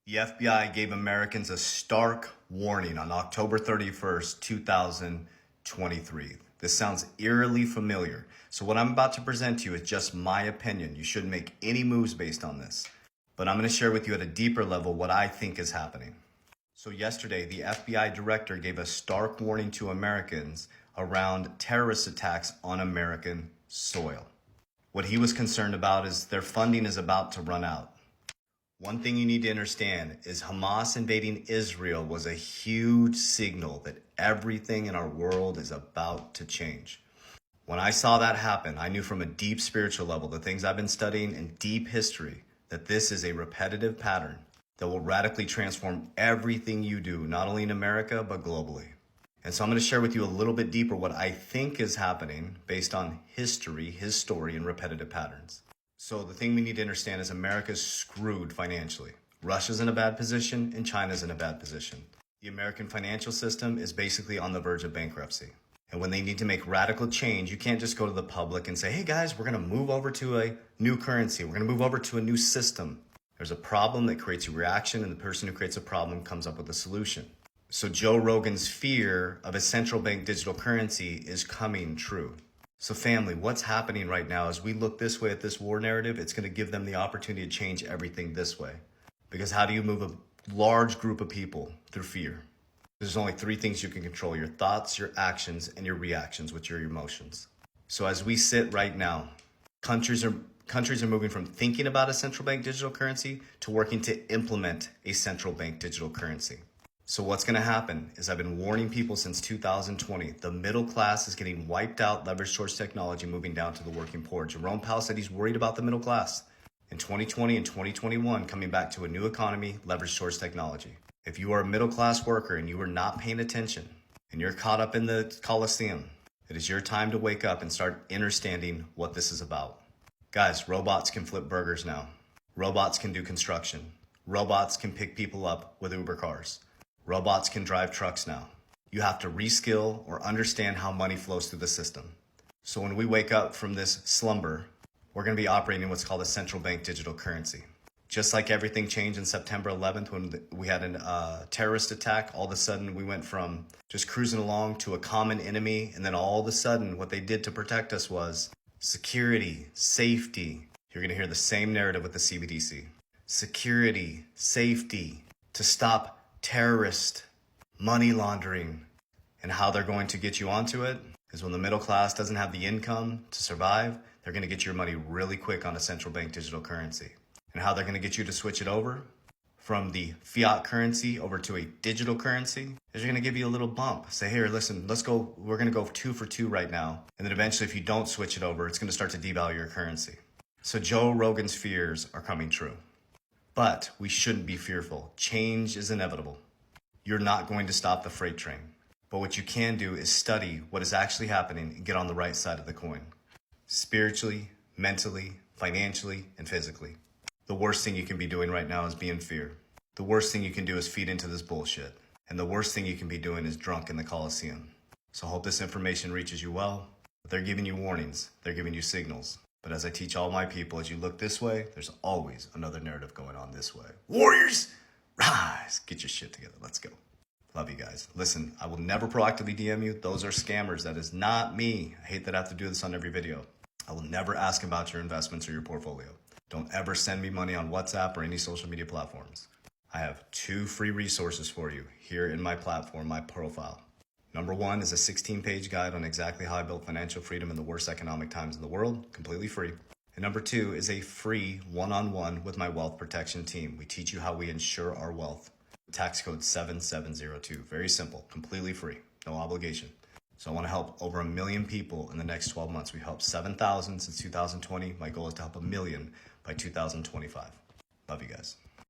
The FBI gave Americans a stark warning on October 31st, 2023. This sounds eerily familiar. So what I'm about to present to you is just my opinion. You shouldn't make any moves based on this. But I'm going to share with you at a deeper level what I think is happening. So yesterday, the FBI director gave a stark warning to Americans around terrorist attacks on American soil. What he was concerned about is their funding is about to run out. One thing you need to understand is Hamas invading Israel was a huge signal that everything in our world is about to change. When I saw that happen, I knew from a deep spiritual level, the things I've been studying in deep history, that this is a repetitive pattern that will radically transform everything you do, not only in America, but globally. And so I'm going to share with you a little bit deeper what I think is happening based on history, his story, and repetitive patterns. So the thing we need to understand is America's screwed financially. Russia's in a bad position and China's in a bad position. The American financial system is basically on the verge of bankruptcy. And when they need to make radical change, you can't just go to the public and say, hey guys, we're going to move over to a new currency. We're going to move over to a new system. There's a problem that creates a reaction, and the person who creates a problem comes up with a solution. So Joe Rogan's fear of a central bank digital currency is coming true. So family, what's happening right now as we look this way at this war narrative, it's going to give them the opportunity to change everything this way. Because how do you move a large group of people through fear? There's only three things you can control: your thoughts, your actions, and your reactions, which are your emotions. So as we sit right now, countries are moving from thinking about a central bank digital currency to working to implement a central bank digital currency. So what's going to happen is I've been warning people since 2020. The middle class is getting wiped out, leverage towards technology, moving down to the working poor. Jerome Powell said he's worried about the middle class. In 2020 and 2021, coming back to a new economy, leverage towards technology. If you are a middle class worker and you are not paying attention and you're caught up in the Coliseum, it is your time to wake up and start understanding what this is about. Guys, robots can flip burgers now. Robots can do construction. Robots can pick people up with Uber cars. Robots can drive trucks now. You have to reskill or understand how money flows through the system. So when we wake up from this slumber, we're going to be operating what's called a central bank digital currency. Just like everything changed in September 11th when we had a terrorist attack, all of a sudden we went from just cruising along to a common enemy. And then all of a sudden what they did to protect us was security, safety. You're going to hear the same narrative with the CBDC. Security, safety, to stop terrorist money laundering. And how they're going to get you onto it is when the middle class doesn't have the income to survive, they're going to get your money really quick on a central bank digital currency. And how they're going to get you to switch it over from the fiat currency over to a digital currency is they're going to give you a little bump. Say, here, listen, we're going to go 2 for 2 right now. And then eventually, if you don't switch it over, it's going to start to devalue your currency. So Joe Rogan's fears are coming true. But we shouldn't be fearful. Change is inevitable. You're not going to stop the freight train. But what you can do is study what is actually happening and get on the right side of the coin. Spiritually, mentally, financially, and physically. The worst thing you can be doing right now is be in fear. The worst thing you can do is feed into this bullshit. And the worst thing you can be doing is drunk in the Coliseum. So I hope this information reaches you well. They're giving you warnings. They're giving you signals. But as I teach all my people, as you look this way, there's always another narrative going on this way. Warriors, rise! Get your shit together. Let's go. Love you guys. Listen, I will never proactively DM you. Those are scammers. That is not me. I hate that I have to do this on every video. I will never ask about your investments or your portfolio. Don't ever send me money on WhatsApp or any social media platforms. I have 2 free resources for you here in my platform, my profile. Number 1 is a 16-page guide on exactly how I built financial freedom in the worst economic times in the world, completely free. And number 2 is a free one-on-one with my wealth protection team. We teach you how we insure our wealth. Tax code 7702. Very simple, completely free, no obligation. So I want to help over 1 million people in the next 12 months. We've helped 7,000 since 2020. My goal is to help 1 million by 2025. Love you guys.